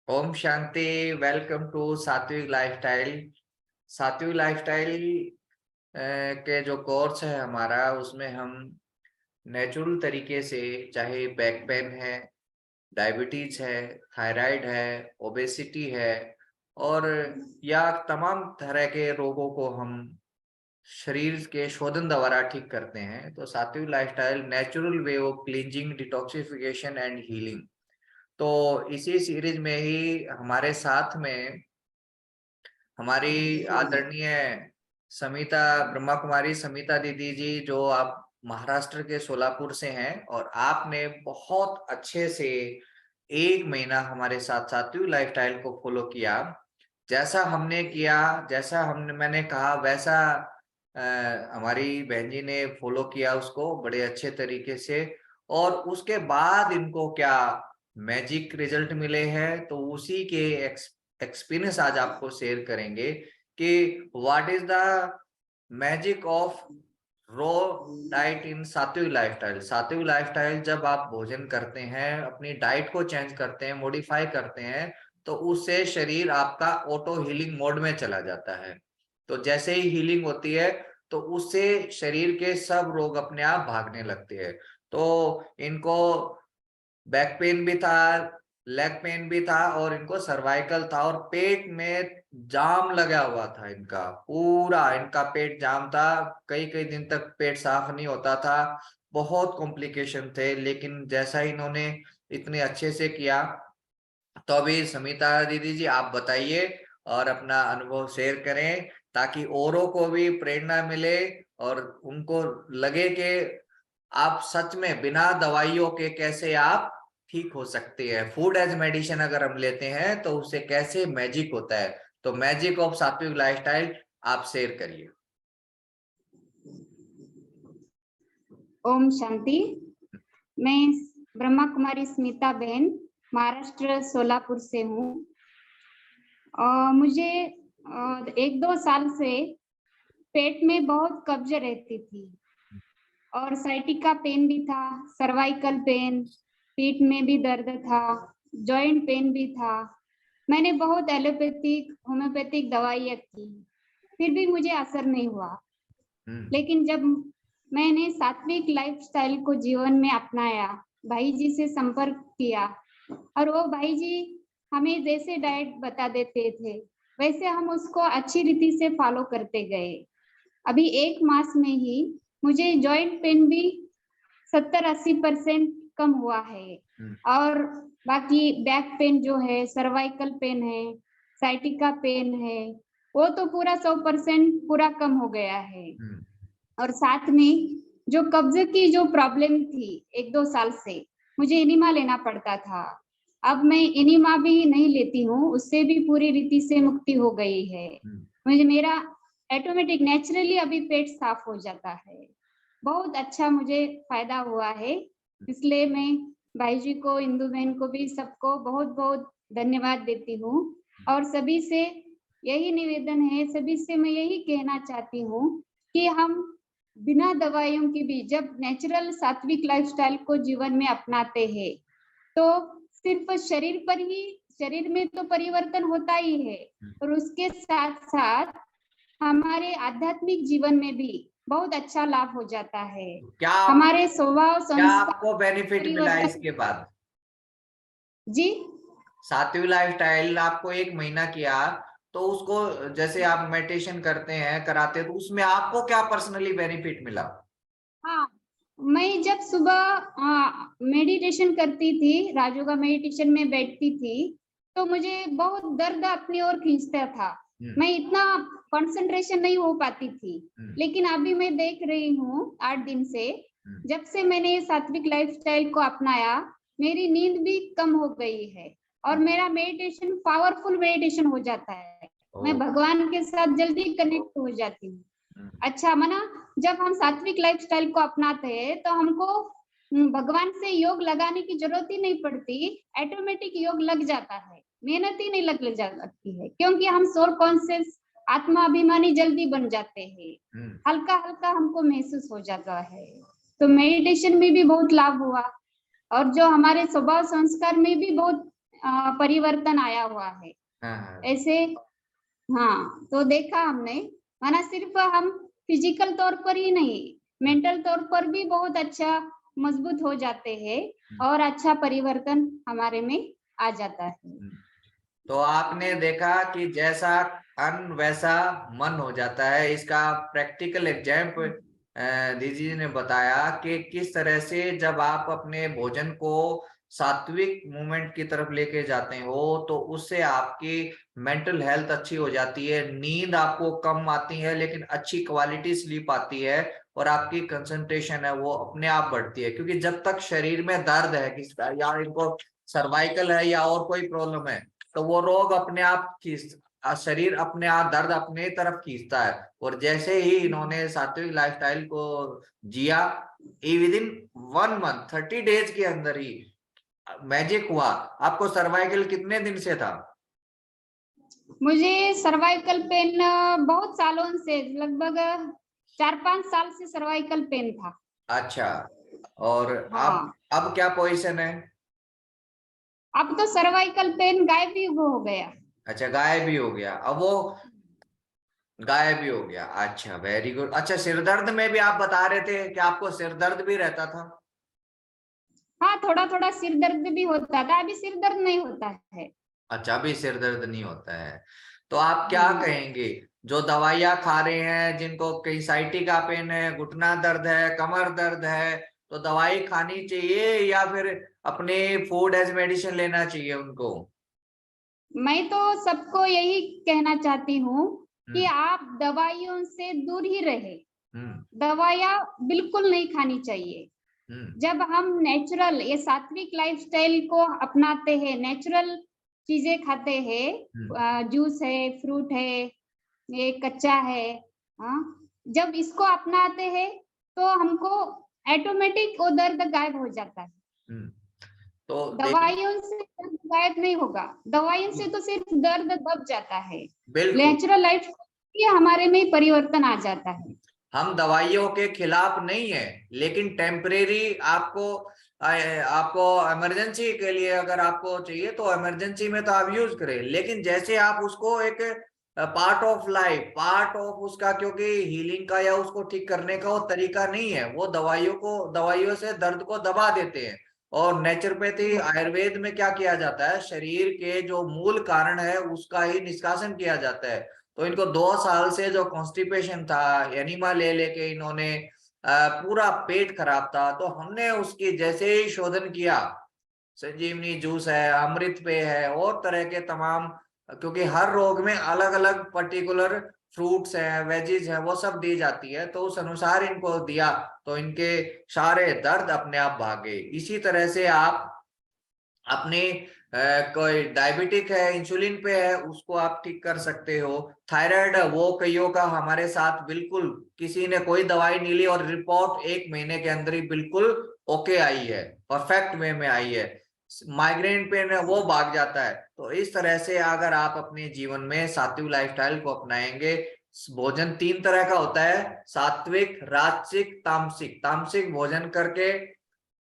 ओम शांति। Welcome to Sattvik lifestyle. Sattvik lifestyle के जो कोर्स है हमारा, उसमें हम नेचुरल तरीके से, चाहे बैक पेन है, डायबिटीज है, थायराइड है, ओबेसिटी है, और या तमाम तरह के रोगों को हम शरीर के शोधन द्वारा ठीक करते हैं। तो सात्विक lifestyle natural way of cleansing, detoxification and healing. तो इसी सीरीज में ही हमारे साथ में हमारी आदरणीय समिता, ब्रह्मा कुमारी समिता दीदी जी, जो आप महाराष्ट्र के सोलापुर से हैं, और आपने बहुत अच्छे से 1 महीना हमारे साथ सात्विक लाइफस्टाइल को फॉलो किया। जैसा हमने किया, जैसा हमने मैंने कहा, वैसा हमारी बहन जी ने फॉलो किया उसको बड़े अच्छे तरीके से। और उसके बाद इनको क्या मैजिक रिजल्ट मिले हैं, तो उसी के एक्सपीरियंस आज आपको शेयर करेंगे कि what is the magic of raw diet in sattvic lifestyle. Sattvik lifestyle जब आप भोजन करते हैं, अपनी डाइट को चेंज करते हैं, मॉडिफाई करते हैं, तो उससे शरीर आपका ऑटो हीलिंग मोड में चला जाता है। तो जैसे ही हीलिंग होती है, तो उससे शरीर के सब रोग अपने आप भागने लगते हैं। तो इनको बैक पेन भी था, लेग पेन भी था, और इनको सर्वाइकल था, और पेट में जाम लगा हुआ था। इनका पूरा इनका पेट जाम था, कई कई दिन तक पेट साफ नहीं होता था, बहुत कॉम्प्लिकेशन थे। लेकिन जैसा इन्होंने इतने अच्छे से किया, तो अभी समिता दीदी जी आप बताइए और अपना अनुभव शेयर करें, ताकि औरों को भी प्रेरणा मिले और उनको लगे कि आप सच में बिना दवाइयों के कैसे आप ठीक हो सकते हैं। फूड एज मेडिसिन अगर हम लेते हैं तो उससे कैसे मैजिक होता है। तो मैजिक ऑफ सात्विक लाइफस्टाइल आप शेयर करिए। ओम शांति। मैं ब्रह्मा कुमारी स्मिता बहन महाराष्ट्र सोलापुर से हूँ। मुझे 1-2 साल से पेट में बहुत कब्ज रहती थी और साइटिका पेन भी था, सर्वाइकल पेन, पीठ में भी दर्द था, जॉइंट पेन भी था। मैंने बहुत एलोपैथिक, होम्योपैथिक दवाइयाँ की, फिर भी मुझे असर नहीं हुआ। लेकिन जब मैंने सात्विक लाइफस्टाइल को जीवन में अपनाया, भाई जी से संपर्क किया, और वो भाई जी हमें जैसे डाइट बता देते थे वैसे हम उसको अच्छी रीति से फॉलो करते गए। अभी 1 मास में ही मुझे जॉइंट पेन भी 70-80% कम हुआ है, और बाकी बैक पेन जो है, सर्वाइकल पेन है, साइटिका पेन है, वो तो पूरा 100% पूरा कम हो गया है। और साथ में जो कब्ज की जो प्रॉब्लम थी 1-2 साल से, मुझे एनिमा लेना पड़ता था। अब मैं एनिमा भी नहीं लेती हूँ, उससे भी पूरी रीति से मुक्ति हो गई है। मुझे मेरा ऑटोमेटिक नेचुरली अभी पेट साफ हो जाता है। बहुत अच्छा मुझे फायदा हुआ है, इसलिए मैं भाई जी को, इंदु बहन को भी, सबको बहुत बहुत धन्यवाद देती हूँ। और सभी से यही निवेदन है, सभी से मैं यही कहना चाहती हूँ कि हम बिना दवाइयों के भी जब नेचुरल सात्विक लाइफस्टाइल को जीवन में अपनाते हैं, तो सिर्फ शरीर में तो परिवर्तन होता ही है, और उसके साथ साथ हमारे आध्यात्मिक जीवन में भी बहुत अच्छा लाभ हो जाता है। क्या हमारे स्वभाव क्या संस्कार आपको बेनिफिट मिला परिवर्तन। इसके बाद? जी, सात्विक लाइफस्टाइल आपको 1 महीना किया, तो उसको जैसे आप मेडिटेशन करते हैं, कराते हैं, तो उसमें आपको क्या पर्सनली बेनिफिट मिला? हाँ, मैं जब सुबह मेडिटेशन करती थी, राजयोगा मेडिटेशन में बैठती थी, तो मुझे बहुत दर्द अपनी ओर खींचता था। मैं इतना कंसंट्रेशन नहीं हो पाती थी। लेकिन अभी मैं देख रही हूँ 8 दिन से, जब से मैंने सात्विक लाइफस्टाइल को अपनाया, मेरी नींद भी कम हो गई है, और मेरा मेडिटेशन पावरफुल मेडिटेशन हो जाता है। मैं भगवान के साथ जल्दी कनेक्ट हो जाती हूँ। अच्छा मना, जब हम सात्विक लाइफस्टाइल को अपनाते हैं तो हमको भगवान से योग लगाने की जरूरत ही नहीं पड़ती, ऑटोमेटिक योग लग जाता है, मेहनत ही नहीं लग जाती है, क्योंकि हम सोल कॉन्शियस, आत्मा अभिमानी जल्दी बन जाते हैं। हल्का हल्का हमको महसूस हो जाता है। तो मेडिटेशन में भी बहुत लाभ हुआ, और जो हमारे स्वभाव संस्कार में भी बहुत परिवर्तन आया हुआ है। हाँ ऐसे हाँ, तो देखा हमने, माना सिर्फ हम फिजिकल तौर पर ही नहीं, मेंटल तौर पर भी बहुत अच्छा मजबूत हो जाते हैं और अच्छा परिवर्तन हमारे में आ जाता है। तो आपने देखा कि जैसा अन्न वैसा मन हो जाता है। इसका प्रैक्टिकल एग्जाम्पल दीदी जी ने बताया कि किस तरह से जब आप अपने भोजन को सात्विक मूवमेंट की तरफ लेके जाते हो तो उससे आपकी मेंटल हेल्थ अच्छी हो जाती है, नींद आपको कम आती है लेकिन अच्छी क्वालिटी स्लीप आती है और आपकी कंसंट्रेशन है वो अपने आप बढ़ती है। क्योंकि जब तक शरीर में दर्द है किसका, या इनको सर्वाइकल है या और कोई प्रॉब्लम है, तो वो रोग अपने आप शरीर अपने आप दर्द अपने तरफ खींचता है। और जैसे ही इन्होंने सात्विक लाइफस्टाइल को जिया, विद इन 1 मंथ 30 डेज के अंदर ही मैजिक हुआ। आपको सर्वाइकल कितने दिन से था? मुझे सर्वाइकल पेन बहुत सालों से, लगभग 4-5 साल से सर्वाइकल पेन था। अच्छा, और हाँ, अब क्या पोजीशन है? अब तो सर्वाइकल पेन गायब ही हो गया। अच्छा, गायब भी हो गया, अब वो गायब भी हो गया। अच्छा, वेरी गुड। अच्छा, सिर दर्द में भी आप बता रहे थे कि आपको सिर दर्द भी रहता था? हाँ, थोड़ा थोड़ा सिर दर्द भी होता था, अभी सिर दर्द नहीं होता है। अच्छा, अभी सिर दर्द नहीं होता है। तो आप क्या कहेंगे जो दवाइयां खा रहे हैं, जिनको कहीं साइटिका पेन है, घुटना दर्द है, कमर दर्द है, तो दवाई खानी चाहिए या फिर अपने फूड एज मेडिसिन लेना चाहिए उनको? मैं तो सबको यही कहना चाहती हूँ कि हम्म आप दवाइयों से दूर ही रहे। हम्म दवाइयाँ बिल्कुल नहीं खानी चाहिए। हम्म जब हम नेचुरल, ये सात्विक लाइफस्टाइल को अपनाते हैं, नेचुरल चीजें खाते हम्म हैं, जूस है, फ्रूट है, ये कच्चा है, हाँ, जब इसको अपनाते हैं तो हमको ऑटोमेटिक वो दर्द गायब हो जाता है। हम्म। तो देखिए, दवाइयों से दर्द गायब नहीं होगा, दवाइयों से तो सिर्फ दर्द दब जाता है। बिल्कुल, नेचुरल लाइफ हमारे में परिवर्तन आ जाता है। हम दवाइयों के खिलाफ नहीं है, लेकिन टेम्परेरी आपको इमरजेंसी के लिए अगर आपको चाहिए तो इमरजेंसी में तो आप यूज करें, लेकिन जैसे आप उसको एक part of life, part of उसका, क्योंकि हीलिंग का या उसको ठीक करने का वो तरीका नहीं है। वो दवाइयों से दर्द को दबा देते हैं। और नेचुरोपैथी आयुर्वेद में क्या किया जाता है, शरीर के जो मूल कारण है उसका ही निष्कासन किया जाता है। तो इनको 2 साल से जो कॉन्स्टिपेशन था, एनिमा ले लेके इन्होंने पूरा पेट खराब था, तो हमने उसकी जैसे ही शोधन किया, संजीवनी जूस है, अमृत पेय है और तरह के तमाम, क्योंकि हर रोग में अलग अलग पर्टिकुलर फ्रूट्स हैं, वेजीज हैं, वो सब दी जाती है, तो उस अनुसार इनको दिया तो इनके सारे दर्द अपने आप भाग गए। इसी तरह से आप अपने कोई डायबिटिक है, इंसुलिन पे है, उसको आप ठीक कर सकते हो। थायराइड है, वो कईयों का हमारे साथ बिल्कुल किसी ने कोई दवाई नहीं ली और रिपोर्ट 1 महीने के अंदर ही बिल्कुल ओके आई है, परफेक्ट वे में आई है। माइग्रेन पेन है वो भाग जाता है। तो इस तरह से अगर आप अपने जीवन में सात्विक लाइफस्टाइल को अपनाएंगे, भोजन 3 तरह का होता है, सात्विक, राजसिक, तामसिक। तामसिक भोजन करके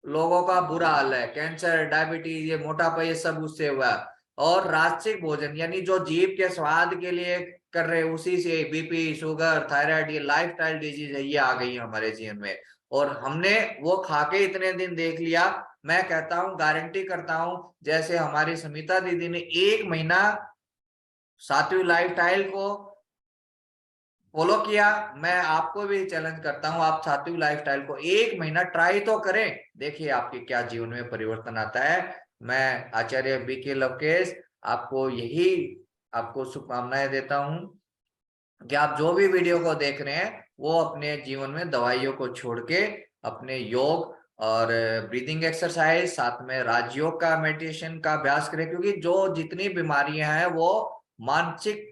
लोगों का बुरा हाल है, कैंसर, डायबिटीज, ये मोटापा, ये सब उससे हुआ है। और राजसिक भोजन यानी जो जीभ के स्वाद के लिए कर रहे, उसी से बीपी, शुगर, थायराइड, ये लाइफस्टाइल डिजीज है, ये आ गई हमारे जीवन में। और हमने वो खा के इतने दिन देख लिया, मैं कहता हूँ, गारंटी करता हूँ, जैसे हमारी समिता दीदी ने 1 महीना सात्विक लाइफस्टाइल को फॉलो किया, मैं आपको भी चैलेंज करता हूं, आप सात्विक लाइफस्टाइल को 1 महीना ट्राई तो करें, देखिए आपके क्या जीवन में परिवर्तन आता है। मैं आचार्य बीके लवकेश आपको यही आपको शुभकामनाएं देता हूं कि आप जो भी वीडियो को देख रहे हैं वो अपने जीवन में दवाइयों को छोड़ के अपने योग और ब्रीदिंग एक्सरसाइज, साथ में राजयोग का, मेडिटेशन का अभ्यास करें। क्योंकि जो जितनी बीमारियां हैं वो मानसिक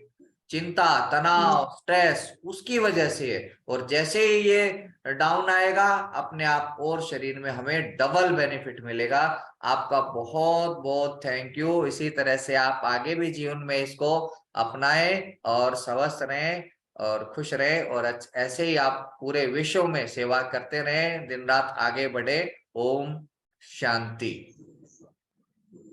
चिंता, तनाव, स्ट्रेस उसकी वजह से है। और जैसे ही ये डाउन आएगा अपने आप, और शरीर में हमें डबल बेनिफिट मिलेगा। आपका बहुत बहुत थैंक यू। इसी तरह से आप आगे भी जीवन में इसको अपनाएं और स्वस्थ रहें और खुश रहें, और ऐसे ही आप पूरे विश्व में सेवा करते रहें, दिन रात आगे बढ़े। ओम शांति।